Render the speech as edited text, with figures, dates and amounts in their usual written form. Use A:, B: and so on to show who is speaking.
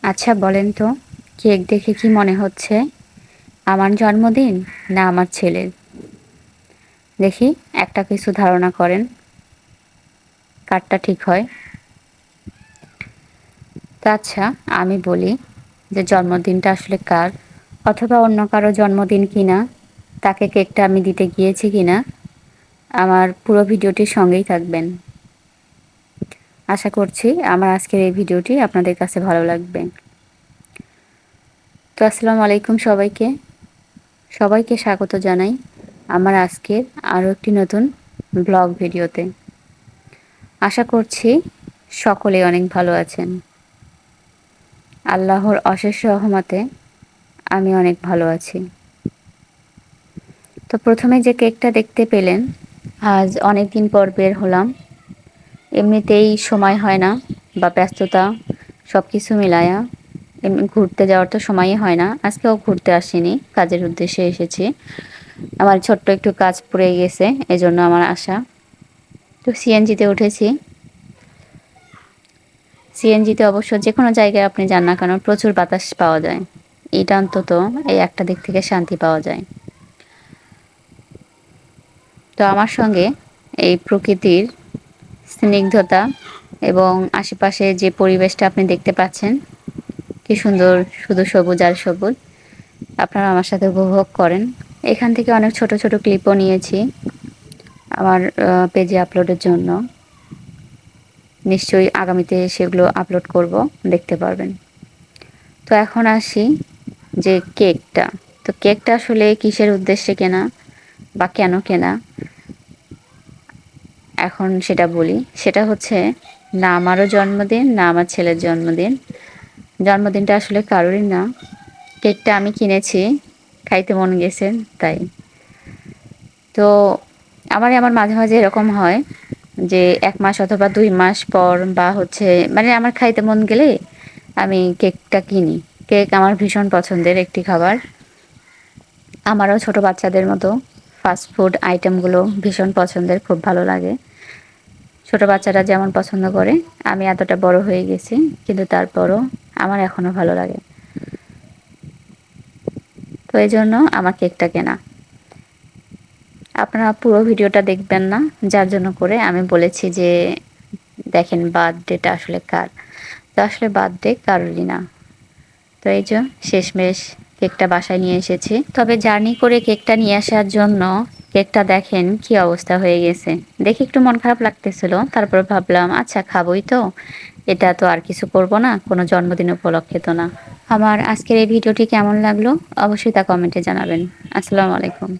A: আচ্ছা বলেন তো, কেক দেখে কি মনে হচ্ছে আমার জন্মদিন না আমার ছেলের? দেখি, একটা কিছু ধারণা করেন, কারটা ঠিক হয়। তো আচ্ছা, আমি বলি যে জন্মদিনটা আসলে কার, অথবা অন্য কারো জন্মদিন কিনা, তাকে কেকটা আমি দিতে গিয়েছি কিনা। আমার পুরো ভিডিওটির সঙ্গেই থাকবেন। আশা করছি আমার আজকের এই ভিডিওটি আপনাদের কাছে ভালো লাগবে। তো আসসালামু আলাইকুম সবাইকে। সবাইকে স্বাগত জানাই আমার আজকের আরও একটি নতুন ব্লগ ভিডিওতে। আশা করছি সকলে অনেক ভালো আছেন। আল্লাহর অশেষ রহমতে আমি অনেক ভালো আছি। তো প্রথমে যে কেকটা দেখতে পেলেন, আজ অনেক দিন পর বের হলাম। এমনিতেই সময় হয় না, বা ব্যস্ততা সব কিছু মিলায়া এমনি ঘুরতে যাওয়ার তো সময়ই হয় না। আজকেও ঘুরতে আসিনি, কাজের উদ্দেশ্যে এসেছি। আমার ছোট্ট একটু কাজ পড়ে গেছে, এজন্য আমার আসা। তো সিএনজিতে উঠেছি। সিএনজিতে অবশ্য যে কোনো জায়গায় আপনি যান না কেন প্রচুর বাতাস পাওয়া যায়। এটা অন্তত এই একটা দিক থেকে শান্তি পাওয়া যায়। তো আমার সঙ্গে এই প্রকৃতির স্নিগ্ধতা এবং আশেপাশে যে পরিবেশটা আপনি দেখতে পাচ্ছেন, কি সুন্দর, শুধু সবুজ আর সবুজ। আপনারা আমার সাথে উপভোগ করেন। এখান থেকে অনেক ছোট ছোট ক্লিপও নিয়েছি আমার পেজে আপলোডের জন্য। নিশ্চয়ই আগামীতে সেগুলো আপলোড করব, দেখতে পারবেন। তো এখন আসি যে কেকটা। তো কেকটা আসলে কিসের উদ্দেশ্যে কেনা বা কেন কেনা, এখন সেটা বলি। সেটা হচ্ছে না আমারও জন্মদিন, না আমার ছেলের জন্মদিন। জন্মদিনটা আসলে কারোরই না। কেকটা আমি কিনেছি, খাইতে মন গেছে তাই। তো আমার মাঝে মাঝে এরকম হয় যে 1 মাস অথবা 2 মাস পর, বা হচ্ছে মানে আমার খাইতে মন গেলে আমি কেকটা কিনি। কেক আমার ভীষণ পছন্দের একটি খাবার। আমারও ছোট বাচ্চাদের মতো ফাস্ট ফুড আইটেমগুলো ভীষণ পছন্দের, খুব ভালো লাগে। ছোট বাচ্চারা যেমন পছন্দ করে, আমি এতটা বড় হয়ে গেছি কিন্তু তারপরও আমার এখনও ভালো লাগে। তো এই জন্য আমার কেকটা কেনা। আপনারা পুরো ভিডিওটা দেখবেন না, যার জন্য করে আমি বলেছি যে দেখেন বার্থডেটা আসলে কার। তো আসলে বার্থডে কারোরই না। তো এই যে শেষমেশ কেকটা বাসায় নিয়ে এসেছি। তবে জার্নি করে কেকটা নিয়ে আসার জন্য কেকটা দেখেন কি অবস্থা হয়ে গেছে। দেখে একটু মন খারাপ লাগতেছিল, তারপর ভাবলাম আচ্ছা খাবোই তো, এটা তো আর কিছু করব না, কোনো জন্মদিন উপলক্ষে তো না। আমার আজকের এই ভিডিওটি কেমন লাগলো অবশ্যই তা কমেন্টে জানাবেন। আসসালামু আলাইকুম।